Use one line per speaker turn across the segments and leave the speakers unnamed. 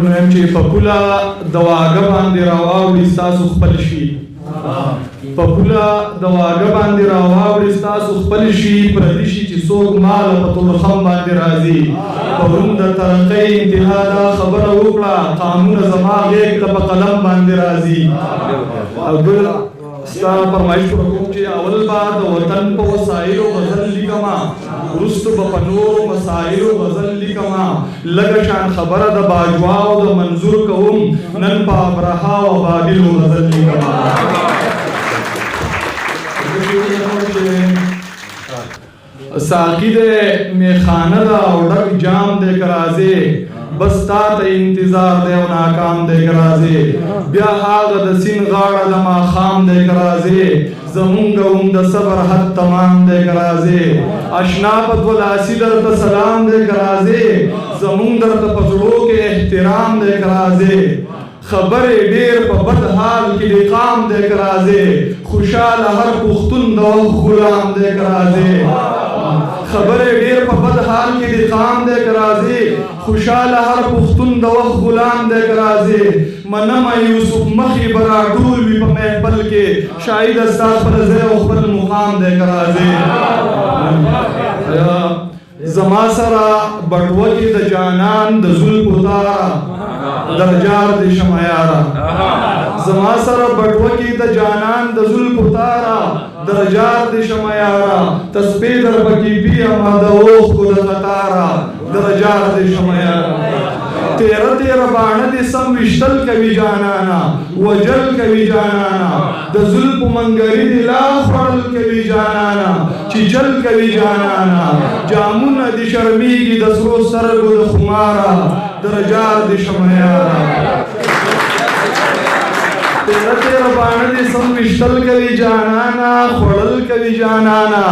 نو چې په پوله د واګه باندې راواوړي ستاسو خپل شي په پوله د واګه باندې راواوړي ستاسو خپل شي پردي شي چې څوک مال په تورخم باندې راځي پرون د ترقۍ انتها دا خبره وکړه قانون زما غېږ ته په قلم باندې راځي او بل ستا فرمایش پر کوم چې اول به د وطن په وسایلو غزل لیکما وروسته به په نورو مسایلو غزل لیکما لږه شان خبره د باجوا او د منظور کوم نن په ابرها او بابلو غزل لیکما ساقی دے میخانه دا او ډک جام دے کرازے بس تا ته انتظار دے او ناکام دے کرازے بیا هاغه د سین غاړه د ماښام دے کرازے زمونږ هم د صبر حد تمام دے کرازے اشنا په دولاسی درته سلام دے کرازے زمونږ درته په زړو کې احترام دے کرازے خبر ډیر په بد حال کې لقام دے کرازے خوشاله هر پښتون د غلام دے کرازے خبر ډیر په بد حال کې لقام دے کرازے خوشاله هر پښتون د غلام دے کرازے منم یوسف مخی برا ټول وی په محفل کې شاهد استا پر زه او خپل مقام دے کرازے زما سره بټوکی د جانان د زلف وتارا درجار د شمایارا زما سره بټوکی د جانان د زلف وتارا درجار د شمایارا تسبیح در پکی بیا ما د اوخ کو د قطارا درجار د شمایارا تیرا تیرا باڼه دې سم وشتل کوي جانانا وجل کوي جانانا د زلف منګري دې لا خوړل کوي جانانا چیچل کوي جانانا جامونه دې شرمېږي د سرو سترګو د خمارا درجار دې شمایارا تیرا تیرا باڼه دې سم وشتل کوي جانانا خوړل کوي جانانا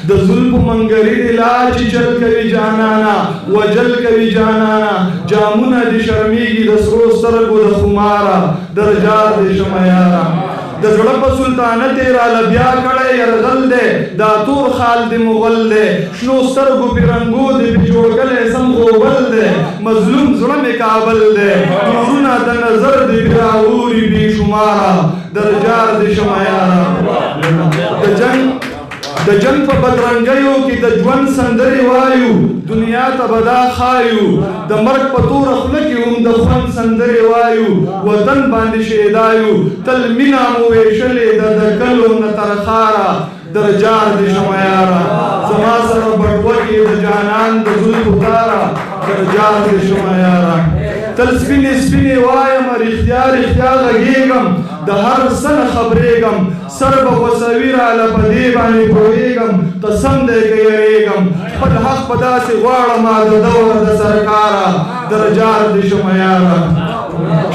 د زلف منګري دې لا چیچل کوي جانانا وجل کوي جانانا جامونه دې شرمېږي د سرو سترګو د خمارا درجار دې شمایارا د زړه په سلطانه تیرا لبیا کړی یرغل دی دا تور خال د مغل دی شنو سترګو پې رنګو دی پې جوړ کلی سم غوبل دی مظلوم زړه مې کابل دی نورونه د نظر دی پې راوري بې شماره درجار د شمایاره د جنگ په بدرنګیو کې د ژوند سندرې وایو دنیا ته به دا ښایو د مرګ په توره خوله کې هم د خوند سندرې وایو وطن باندې شهیدایو تل مینه مو ویشلې د کلو نه تر خاره درجار د شمایاره زما سره بټوکې د جانان د زلفو تاره درجار د شمایاره تل سپینې سپینې وایم رښتیا رښتیا غږېږم د هر څه نه خبرېږم سر به غوڅوي راله په دې باندې پوهېږم قسم دی که یېرېږم خپل حق په داسې غواړم د دور د سرکاره درجار د شمایاره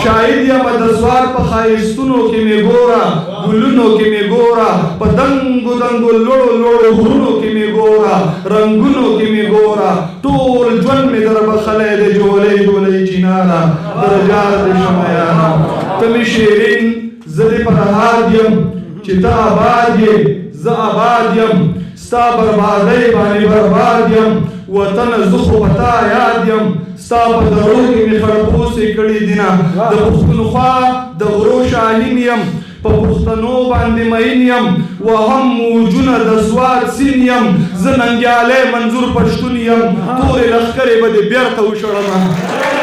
شاهد یم د سوار په ښایستونو کې مې ګوره ګلونو کې مې ګوره په دنګو دنګو لوړو لوړو غرونو کې مې ګوره رنګونو کې مې ګوره ټول ژوند مې در بخلی د جولۍ جولۍ چیناره درجار د شمایاره ته مې شیرین زه دې په رهاد یم چې ته آباد یې زه آباد یم ستا بربادۍ باندې برباد یم وطن زه خو په تا یاد یم ستا په درو کې مې خړپوسې کړي دینه د پښتونخوا د غرو شاهین یم په پښتنو باندې مین یم وهم موجونه د سوات سین یم زه ننګیالی منظور پښتون یم تورې لښکرې به دې بېرته وشړمه